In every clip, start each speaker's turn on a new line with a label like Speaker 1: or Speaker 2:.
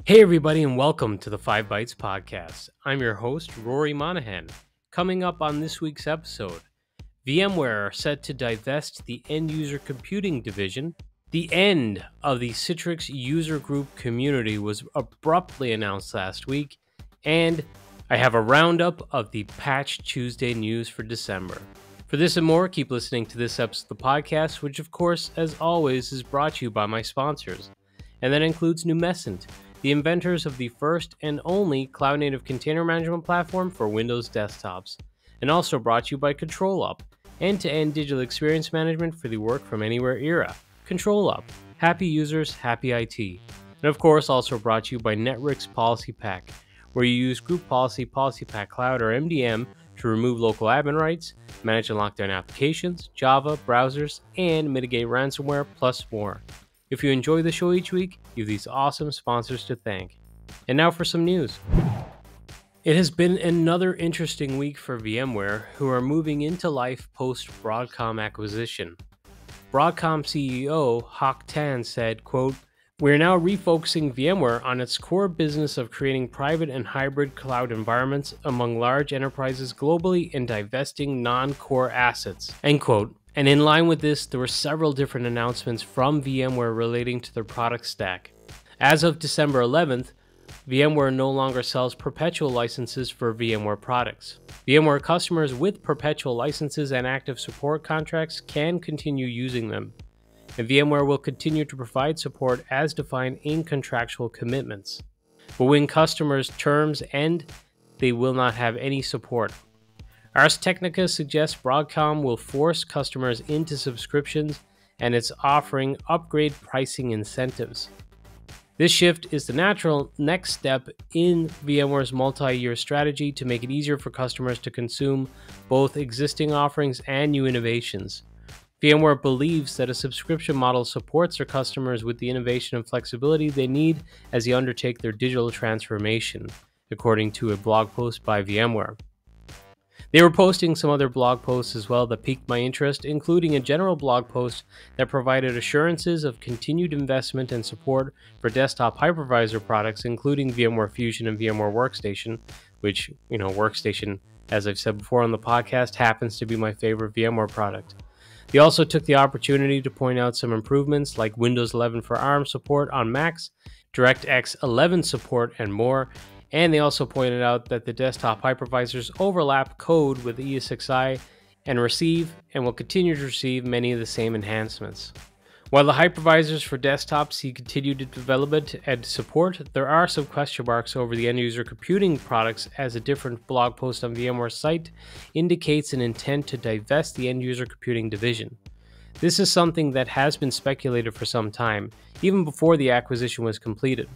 Speaker 1: Hey everybody and welcome to the 5 Bytes podcast. I'm your host, Rory Monahan. Coming up on this week's episode, VMware are set to divest the end-user computing division. The end of the Citrix user group community was abruptly announced last week, and I have a roundup of the Patch Tuesday news for December. For this and more, keep listening to this episode of the podcast, which of course, as always, is brought to you by my sponsors. And that includes Numescent, the inventors of the first and only cloud-native container management platform for Windows desktops, and also brought to you by ControlUp, end-to-end digital experience management for the work-from-anywhere era. ControlUp, happy users, happy IT. And of course, also brought to you by Network's Policy Pack, where you use Group Policy, Policy Pack Cloud, or MDM to remove local admin rights, manage and lock down applications, Java, browsers, and mitigate ransomware, plus more. If you enjoy the show each week, you have these awesome sponsors to thank. And now for some news. It has been another interesting week for VMware, who are moving into life post-Broadcom acquisition. Broadcom CEO Hock Tan said, quote, "We are now refocusing VMware on its core business of creating private and hybrid cloud environments among large enterprises globally and divesting non-core assets," end quote. And in line with this, there were several different announcements from VMware relating to their product stack. As of December 11th, VMware no longer sells perpetual licenses for VMware products. VMware customers with perpetual licenses and active support contracts can continue using them, and VMware will continue to provide support as defined in contractual commitments. But when customers' terms end, they will not have any support. Ars Technica suggests Broadcom will force customers into subscriptions, and it's offering upgrade pricing incentives. This shift is the natural next step in VMware's multi-year strategy to make it easier for customers to consume both existing offerings and new innovations. VMware believes that a subscription model supports their customers with the innovation and flexibility they need as they undertake their digital transformation, according to a blog post by VMware. They were posting some other blog posts as well that piqued my interest, including a general blog post that provided assurances of continued investment and support for desktop hypervisor products, including VMware Fusion and VMware Workstation, which, Workstation, as I've said before on the podcast, happens to be my favorite VMware product. They also took the opportunity to point out some improvements like Windows 11 for ARM support on Macs, DirectX 11 support, and more. And they also pointed out that the desktop hypervisors overlap code with ESXi and will continue to receive many of the same enhancements. While the hypervisors for desktops see continued development and support, there are some question marks over the end-user computing products, as a different blog post on VMware's site indicates an intent to divest the end-user computing division. This is something that has been speculated for some time, even before the acquisition was completed.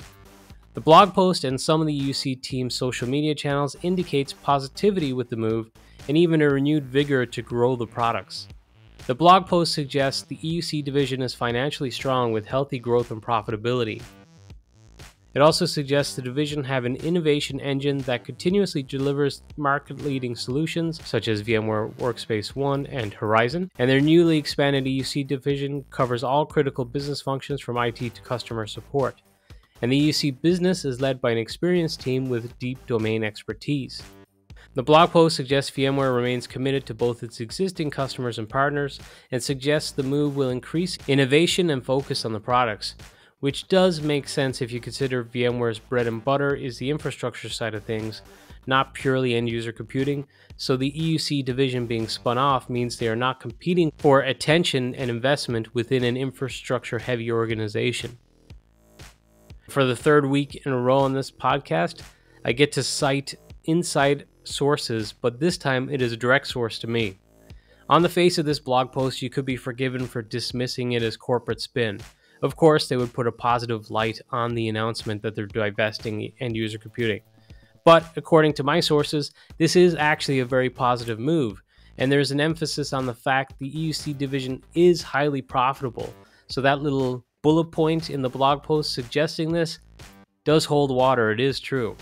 Speaker 1: The blog post and some of the EUC team's social media channels indicates positivity with the move and even a renewed vigor to grow the products. The blog post suggests the EUC division is financially strong with healthy growth and profitability. It also suggests the division have an innovation engine that continuously delivers market-leading solutions such as VMware Workspace ONE and Horizon, and their newly expanded EUC division covers all critical business functions from IT to customer support. And the EUC business is led by an experienced team with deep domain expertise. The blog post suggests VMware remains committed to both its existing customers and partners, and suggests the move will increase innovation and focus on the products, which does make sense if you consider VMware's bread and butter is the infrastructure side of things, not purely end-user computing, so the EUC division being spun off means they are not competing for attention and investment within an infrastructure-heavy organization. For the third week in a row on this podcast, I get to cite inside sources, but this time it is a direct source to me. On the face of this blog post, you could be forgiven for dismissing it as corporate spin. Of course, they would put a positive light on the announcement that they're divesting end-user computing. But according to my sources, this is actually a very positive move, and there's an emphasis on the fact the EUC division is highly profitable, so that little bullet point in the blog post suggesting this does hold water. It is true.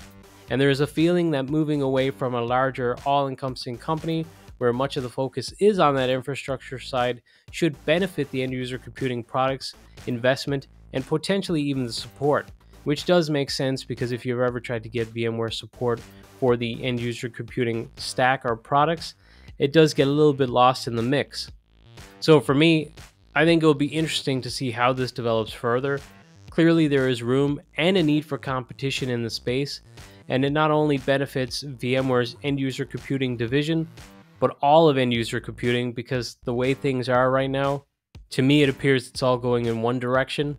Speaker 1: And there is a feeling that moving away from a larger, all-encompassing company where much of the focus is on that infrastructure side should benefit the end-user computing products, investment, and potentially even the support. which does make sense because if you've ever tried to get VMware support for the end user computing stack or products, it does get a little bit lost in the mix. So for me, I think it'll be interesting to see how this develops further. Clearly there is room and a need for competition in the space, and it not only benefits VMware's end user computing division, but all of end user computing, because the way things are right now, to me it appears it's all going in one direction,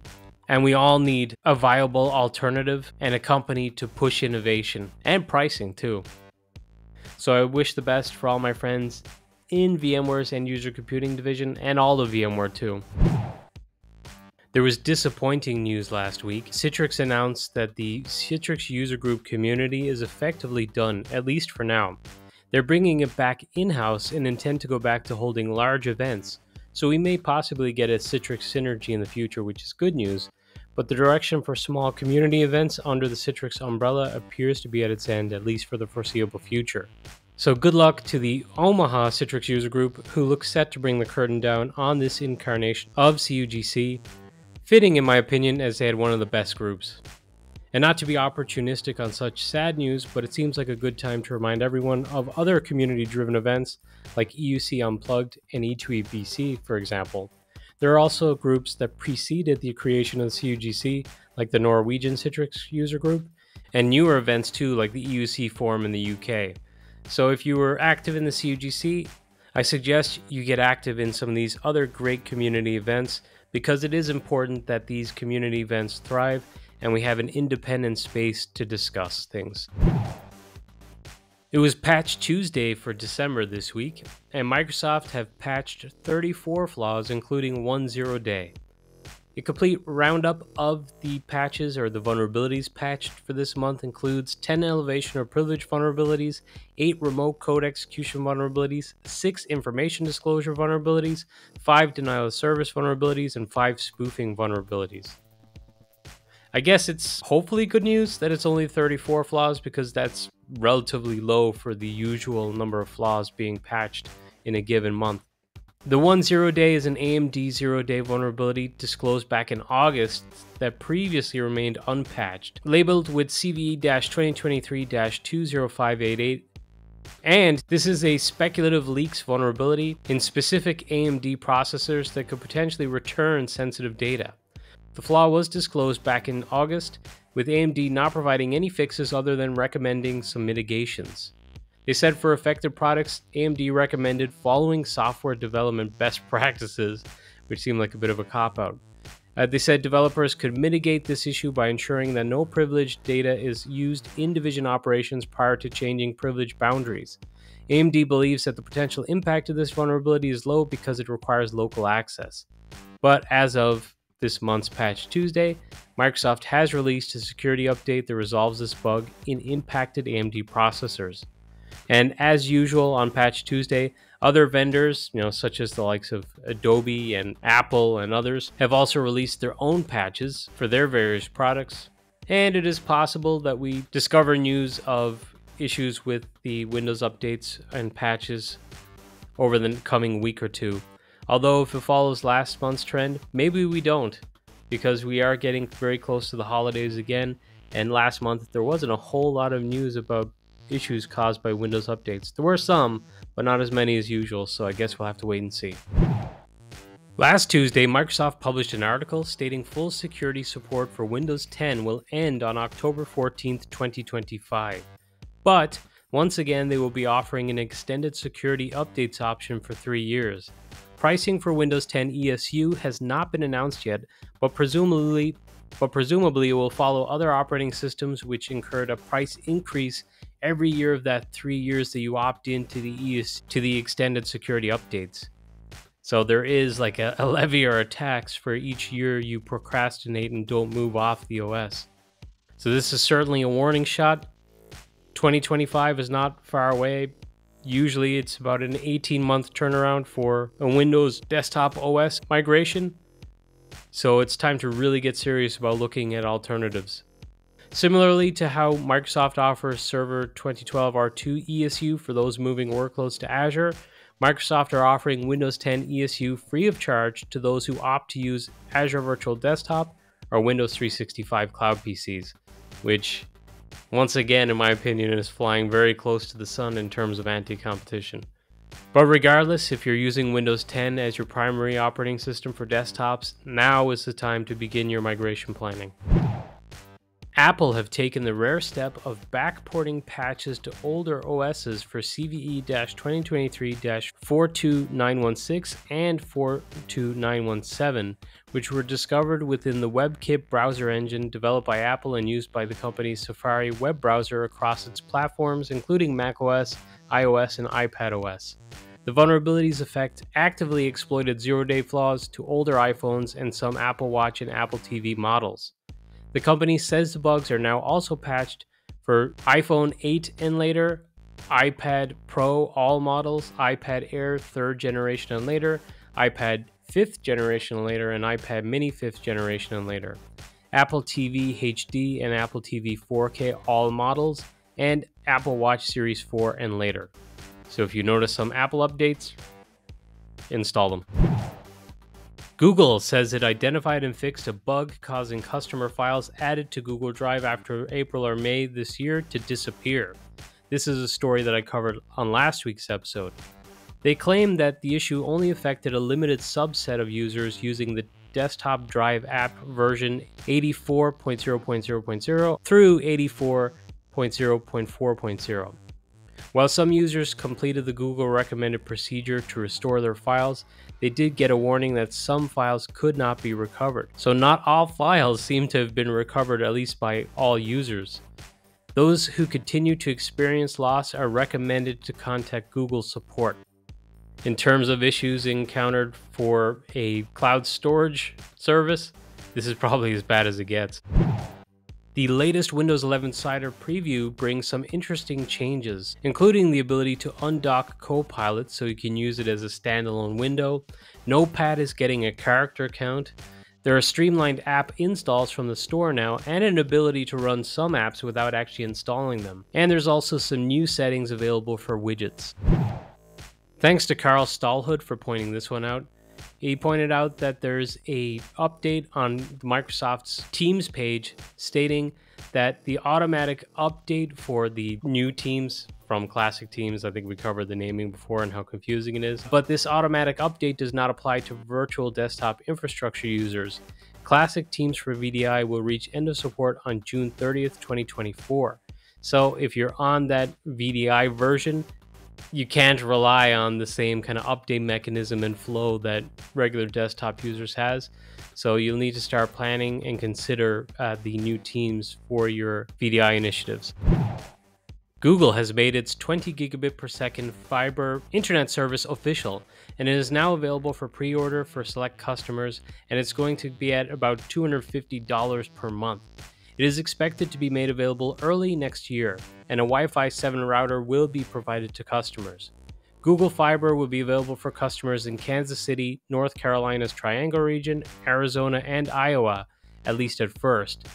Speaker 1: and we all need a viable alternative and a company to push innovation and pricing too. So I wish the best for all my friends in VMware's end user computing division and all of VMware too. There was disappointing news last week. Citrix announced that the Citrix user group community is effectively done, at least for now. They're bringing it back in-house and intend to go back to holding large events, so we may possibly get a Citrix synergy in the future, which is good news, but the direction for small community events under the Citrix umbrella appears to be at its end, at least for the foreseeable future. So good luck to the Omaha Citrix user group, who looks set to bring the curtain down on this incarnation of CUGC, fitting in my opinion as they had one of the best groups. And not to be opportunistic on such sad news, but it seems like a good time to remind everyone of other community-driven events like EUC Unplugged and E2EBC, for example. There are also groups that preceded the creation of the CUGC, like the Norwegian Citrix user group, and newer events too, like the EUC Forum in the UK. So if you were active in the CUGC, I suggest you get active in some of these other great community events, because it is important that these community events thrive and we have an independent space to discuss things. It was Patch Tuesday for December this week, and Microsoft have patched 34 flaws, including one 0-day. A complete roundup of the patches or the vulnerabilities patched for this month includes 10 elevation or privilege vulnerabilities, 8 remote code execution vulnerabilities, 6 information disclosure vulnerabilities, 5 denial of service vulnerabilities, and 5 spoofing vulnerabilities. I guess it's hopefully good news that it's only 34 flaws, because that's relatively low for the usual number of flaws being patched in a given month. The one 0-day is an AMD 0-day vulnerability disclosed back in August that previously remained unpatched, labeled with CVE-2023-20588. And this is a speculative leaks vulnerability in specific AMD processors that could potentially return sensitive data. The flaw was disclosed back in August, with AMD not providing any fixes other than recommending some mitigations. They said for affected products, AMD recommended following software development best practices, which seemed like a bit of a cop-out. They said developers could mitigate this issue by ensuring that no privileged data is used in division operations prior to changing privilege boundaries. AMD believes that the potential impact of this vulnerability is low because it requires local access. But as of this month's Patch Tuesday, Microsoft has released a security update that resolves this bug in impacted AMD processors. And as usual on Patch Tuesday, other vendors, such as the likes of Adobe and Apple and others, have also released their own patches for their various products. And it is possible that we discover news of issues with the Windows updates and patches over the coming week or two. Although if it follows last month's trend, maybe we don't, because we are getting very close to the holidays again, and last month there wasn't a whole lot of news about issues caused by Windows updates. There were some, but not as many as usual, so I guess we'll have to wait and see. Last Tuesday, Microsoft published an article stating full security support for Windows 10 will end on October 14th, 2025. But once again, they will be offering an extended security updates option for 3 years. Pricing for Windows 10 ESU has not been announced yet, but presumably it will follow other operating systems which incurred a price increase every year of that 3 years that you opt into the extended security updates. So there is like a levy or a tax for each year you procrastinate and don't move off the OS. So this is certainly a warning shot. 2025 is not far away. Usually it's about an 18-month turnaround for a Windows desktop OS migration. So it's time to really get serious about looking at alternatives. Similarly to how Microsoft offers Server 2012 R2 ESU for those moving workloads to Azure, Microsoft are offering Windows 10 ESU free of charge to those who opt to use Azure Virtual Desktop are Windows 365 cloud PCs, which, once again, in my opinion, is flying very close to the sun in terms of anti-competition. But regardless, if you're using Windows 10 as your primary operating system for desktops, now is the time to begin your migration planning. Apple have taken the rare step of backporting patches to older OSs for CVE-2023-42916 and 42917, which were discovered within the WebKit browser engine developed by Apple and used by the company's Safari web browser across its platforms, including macOS, iOS, and iPadOS. The vulnerabilities actively exploited zero-day flaws to older iPhones and some Apple Watch and Apple TV models. The company says the bugs are now also patched for iPhone 8 and later, iPad Pro all models, iPad Air 3rd generation and later, iPad 5th generation and later, and iPad Mini 5th generation and later, Apple TV HD and Apple TV 4K all models, and Apple Watch Series 4 and later. So if you notice some Apple updates, install them. Google says it identified and fixed a bug causing customer files added to Google Drive after April or May this year to disappear. This is a story that I covered on last week's episode. They claim that the issue only affected a limited subset of users using the desktop drive app version 84.0.0.0 through 84.0.4.0. While some users completed the Google recommended procedure to restore their files, they did get a warning that some files could not be recovered. So not all files seem to have been recovered, at least by all users. Those who continue to experience loss are recommended to contact Google support. In terms of issues encountered for a cloud storage service, this is probably as bad as it gets. The latest Windows 11 Cider preview brings some interesting changes, including the ability to undock Copilot so you can use it as a standalone window. Notepad is getting a character count. There are streamlined app installs from the store now, and an ability to run some apps without actually installing them. And there's also some new settings available for widgets. Thanks to Carl Stallhood for pointing this one out. He pointed out that there's a update on Microsoft's Teams page stating that the automatic update for the new Teams from classic Teams, I think we covered the naming before and how confusing it is, but this automatic update does not apply to virtual desktop infrastructure users. Classic Teams for VDI will reach end of support on June 30th, 2024. So if you're on that VDI version, you can't rely on the same kind of update mechanism and flow that regular desktop users has. So you'll need to start planning and consider the new Teams for your VDI initiatives. Google has made its 20 gigabit per second fiber internet service official, and it is now available for pre-order for select customers, and it's going to be at about $250 per month. It is expected to be made available early next year, and a Wi-Fi 7 router will be provided to customers. Google Fiber will be available for customers in Kansas City, North Carolina's Triangle region, Arizona, and Iowa, at least at first.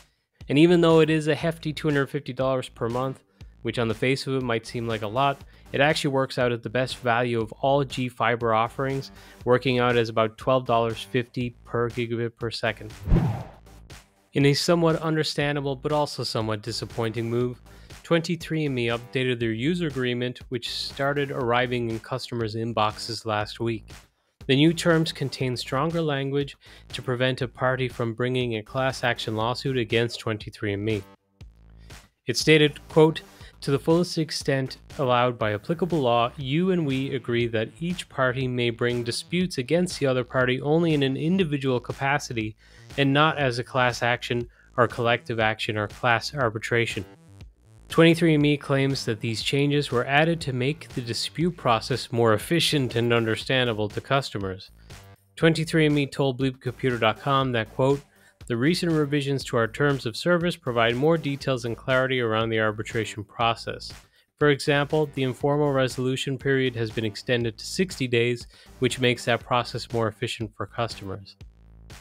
Speaker 1: And even though it is a hefty $250 per month, which on the face of it might seem like a lot, it actually works out at the best value of all G-Fiber offerings, working out as about $12.50 per gigabit per second. In a somewhat understandable but also somewhat disappointing move, 23andMe updated their user agreement, which started arriving in customers' inboxes last week. The new terms contain stronger language to prevent a party from bringing a class action lawsuit against 23andMe. It stated, quote, "To the fullest extent allowed by applicable law, you and we agree that each party may bring disputes against the other party only in an individual capacity and not as a class action or collective action or class arbitration." 23andMe claims that these changes were added to make the dispute process more efficient and understandable to customers. 23andMe told BleepComputer.com that, quote, "The recent revisions to our terms of service provide more details and clarity around the arbitration process. For example, the informal resolution period has been extended to 60 days, which makes that process more efficient for customers."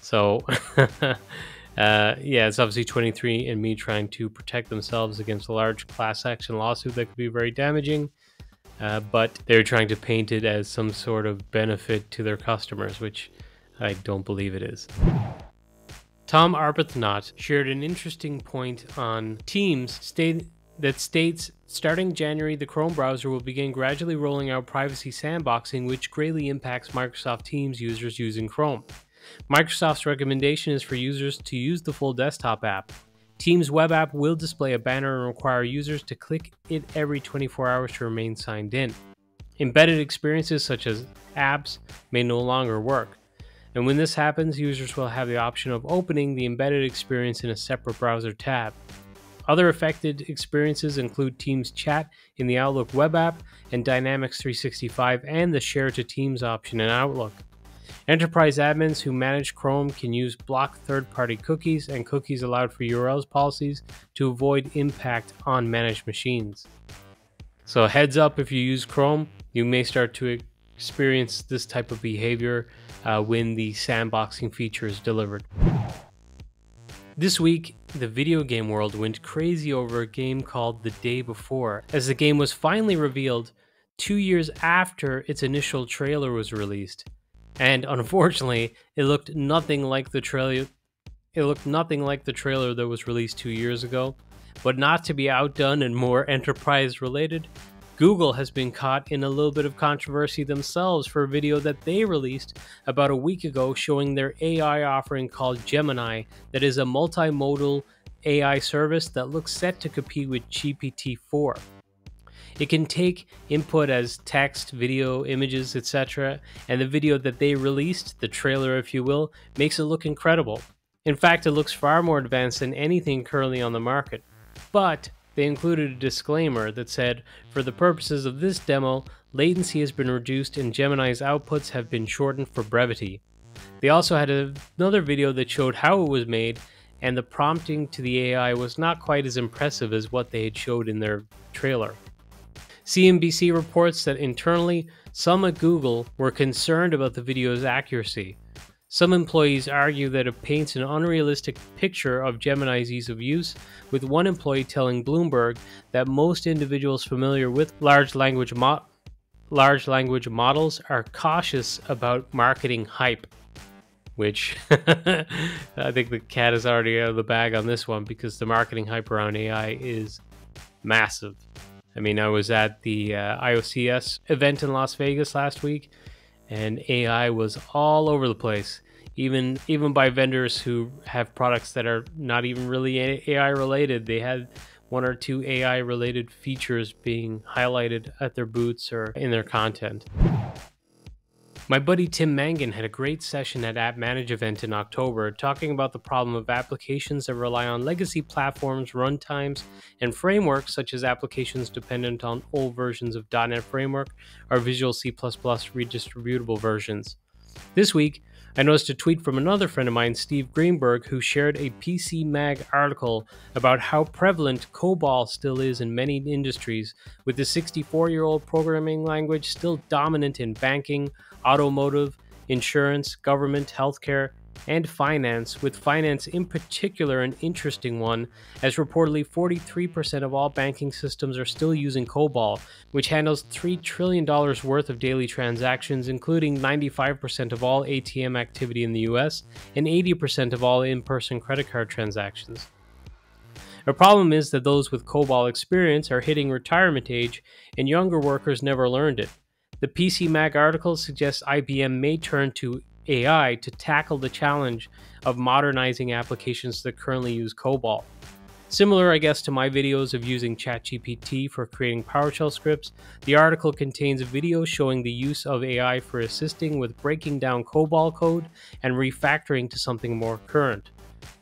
Speaker 1: So, yeah, it's obviously 23andMe trying to protect themselves against a large class action lawsuit that could be very damaging, but they're trying to paint it as some sort of benefit to their customers, which I don't believe it is. Tom Arbuthnot shared an interesting point on Teams that states, starting January, the Chrome browser will begin gradually rolling out privacy sandboxing, which greatly impacts Microsoft Teams users using Chrome. Microsoft's recommendation is for users to use the full desktop app. Teams web app will display a banner and require users to click it every 24 hours to remain signed in. Embedded experiences such as apps may no longer work. And when this happens, users will have the option of opening the embedded experience in a separate browser tab. Other affected experiences include Teams Chat in the Outlook web app and Dynamics 365 and the Share to Teams option in Outlook. Enterprise admins who manage Chrome can use block third-party cookies and cookies allowed for URLs policies to avoid impact on managed machines. So heads up, if you use Chrome, you may start to experience this type of behavior when the sandboxing feature is delivered. This week, the video game world went crazy over a game called The Day Before, as the game was finally revealed 2 years after its initial trailer was released. And unfortunately, it looked nothing like the trailer that was released 2 years ago. But not to be outdone and more enterprise related, Google has been caught in a little bit of controversy themselves for a video that they released about a week ago showing their AI offering called Gemini, that is a multimodal AI service that looks set to compete with GPT-4. It can take input as text, video, images, etc., and the video that they released, the trailer if you will, makes it look incredible. In fact, it looks far more advanced than anything currently on the market. But they included a disclaimer that said, for the purposes of this demo, latency has been reduced and Gemini's outputs have been shortened for brevity. They also had another video that showed how it was made, and the prompting to the AI was not quite as impressive as what they had showed in their trailer. CNBC reports that internally, some at Google were concerned about the video's accuracy. Some employees argue that it paints an unrealistic picture of Gemini's ease of use, with one employee telling Bloomberg that most individuals familiar with large language models are cautious about marketing hype. Which I think the cat is already out of the bag on this one, because the marketing hype around AI is massive. I mean, I was at the IOCS event in Las Vegas last week, and AI was all over the place, even by vendors who have products that are not even really AI related. They had 1 or 2 AI related features being highlighted at their booths or in their content. My buddy Tim Mangan had a great session at App Manage event in October, talking about the problem of applications that rely on legacy platforms, runtimes, and frameworks, such as applications dependent on old versions of .NET Framework or Visual C++ redistributable versions. This week, I noticed a tweet from another friend of mine, Steve Greenberg, who shared a PC Mag article about how prevalent COBOL still is in many industries, with the 64-year-old programming language still dominant in banking, automotive, insurance, government, healthcare, and finance, with finance in particular an interesting one, as reportedly 43% of all banking systems are still using COBOL, which handles $3 trillion worth of daily transactions, including 95% of all ATM activity in the US and 80% of all in-person credit card transactions. The problem is that those with COBOL experience are hitting retirement age, and younger workers never learned it. The PC Mag article suggests IBM may turn to AI to tackle the challenge of modernizing applications that currently use COBOL. Similar, I guess, to my videos of using ChatGPT for creating PowerShell scripts, the article contains a video showing the use of AI for assisting with breaking down COBOL code and refactoring to something more current.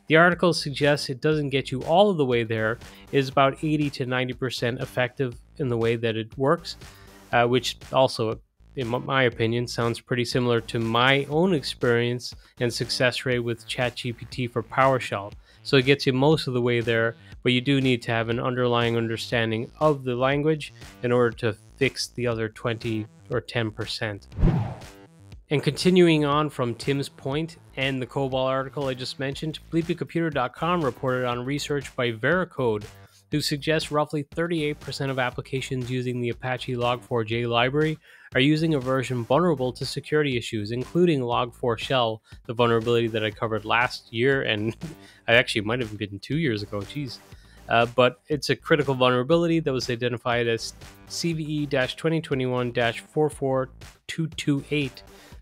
Speaker 1: The article suggests it doesn't get you all of the way there, it is about 80 to 90% effective in the way that it works, which also, in my opinion, sounds pretty similar to my own experience and success rate with ChatGPT for PowerShell. So it gets you most of the way there, but you do need to have an underlying understanding of the language in order to fix the other 20 or 10%. And continuing on from Tim's point and the COBOL article I just mentioned, BleepyComputer.com reported on research by Veracode, who suggests roughly 38% of applications using the Apache Log4j library are using a version vulnerable to security issues, including Log4Shell, the vulnerability that I covered last year, and I actually might have been 2 years ago, geez. But it's a critical vulnerability that was identified as CVE-2021-44228.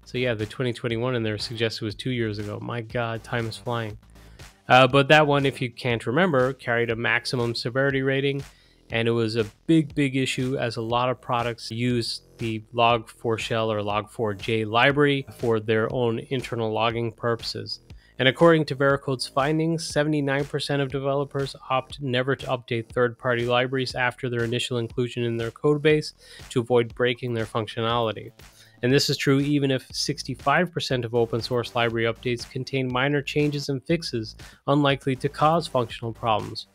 Speaker 1: So yeah, the 2021 in there suggests it was 2 years ago. My God, time is flying. But that one, if you can't remember, carried a maximum severity rating, and it was a big issue as a lot of products use the Log4Shell or Log4j library for their own internal logging purposes. And according to Vericode's findings, 79% of developers opt never to update third-party libraries after their initial inclusion in their codebase to avoid breaking their functionality. And this is true even if 65% of open source library updates contain minor changes and fixes unlikely to cause functional problems.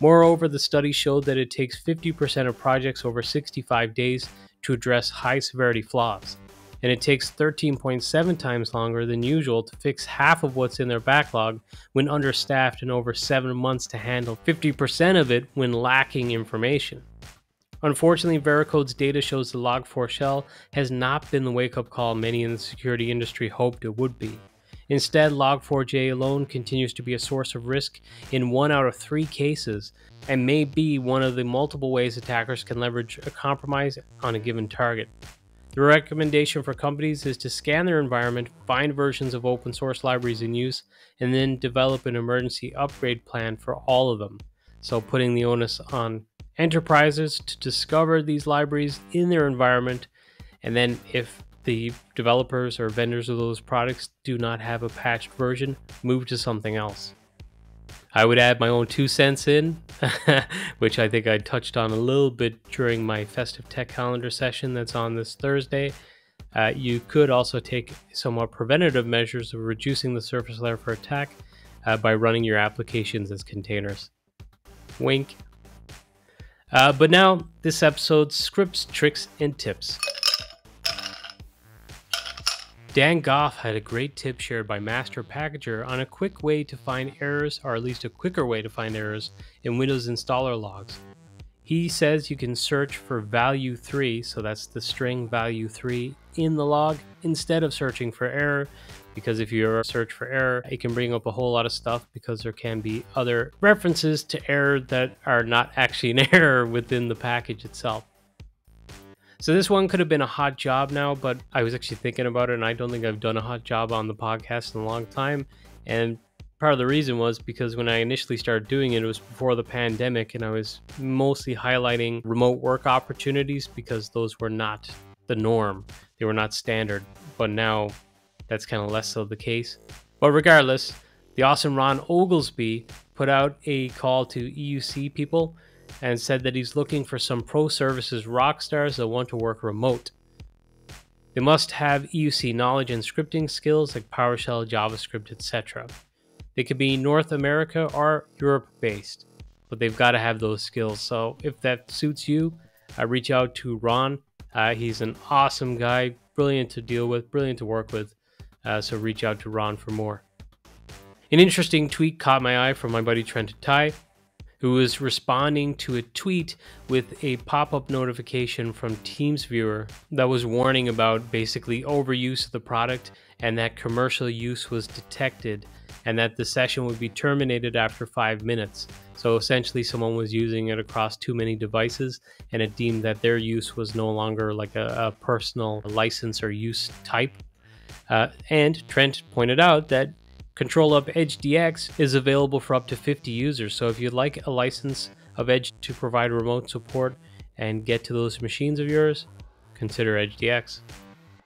Speaker 1: Moreover, the study showed that it takes 50% of projects over 65 days to address high severity flaws, and it takes 13.7 times longer than usual to fix half of what's in their backlog when understaffed, and over 7 months to handle 50% of it when lacking information. Unfortunately, Vericode's data shows the Log4Shell has not been the wake-up call many in the security industry hoped it would be. Instead, Log4j alone continues to be a source of risk in 1 out of 3 cases, and may be one of the multiple ways attackers can leverage a compromise on a given target. The recommendation for companies is to scan their environment, find versions of open source libraries in use, and then develop an emergency upgrade plan for all of them. So putting the onus on enterprises to discover these libraries in their environment, and then if the developers or vendors of those products do not have a patched version, move to something else. I would add my own 2 cents in, which I think I touched on a little bit during my Festive Tech Calendar session that's on this Thursday. You could also take somewhat preventative measures of reducing the surface layer for attack by running your applications as containers. Wink. But now, this episode's scripts, tricks, and tips. Dan Gough had a great tip shared by Master Packager on a quick way to find errors, or at least a quicker way to find errors, in Windows installer logs. He says you can search for value 3, so that's the string value 3, in the log instead of searching for error, because if you search for error, it can bring up a whole lot of stuff because there can be other references to error that are not actually an error within the package itself. So this one could have been a hot job now, but I was actually thinking about it, and I don't think I've done a hot job on the podcast in a long time. And part of the reason was because when I initially started doing it, it was before the pandemic, and I was mostly highlighting remote work opportunities because those were not the norm. They were not standard, but now that's kind of less so the case. But regardless, the awesome Ron Oglesby put out a call to EUC people and said that he's looking for some pro services rock stars that want to work remote. They must have EUC knowledge and scripting skills like PowerShell, JavaScript, etc. They could be North America or Europe based, but they've got to have those skills. So if that suits you, reach out to Ron. He's an awesome guy, brilliant to deal with, brilliant to work with. So reach out to Ron for more. An interesting tweet caught my eye from my buddy Trent Tai, who was responding to a tweet with a pop-up notification from TeamsViewer that was warning about basically overuse of the product, and that commercial use was detected, and that the session would be terminated after 5 minutes. So essentially someone was using it across too many devices, and it deemed that their use was no longer like a personal license or use type. And Trent pointed out that Control Up Edge DX is available for up to 50 users, so if you'd like a license of Edge to provide remote support and get to those machines of yours, consider Edge DX.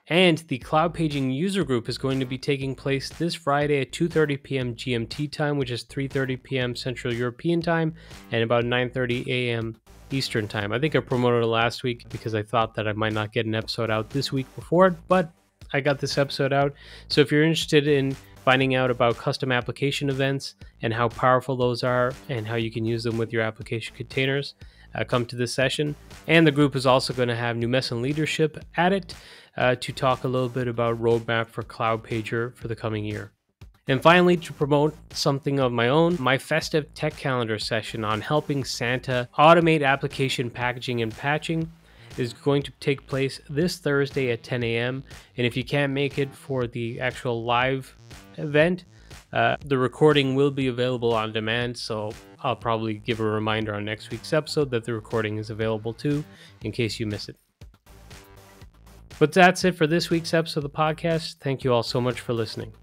Speaker 1: And the Cloudpaging user group is going to be taking place this Friday at 2:30 p.m. GMT time, which is 3:30 p.m. Central European time, and about 9:30 a.m. Eastern time. I think I promoted it last week because I thought that I might not get an episode out this week before it, but I got this episode out. So if you're interested in finding out about custom application events and how powerful those are and how you can use them with your application containers, come to this session. And the group is also going to have Numesan leadership at it to talk a little bit about roadmap for Cloudpager for the coming year. And finally, to promote something of my own, my Festive Tech Calendar session on helping Santa automate application packaging and patching is going to take place this Thursday at 10 a.m. And if you can't make it for the actual live event, the recording will be available on demand. So I'll probably give a reminder on next week's episode that the recording is available too, in case you miss it. But that's it for this week's episode of the podcast. Thank you all so much for listening.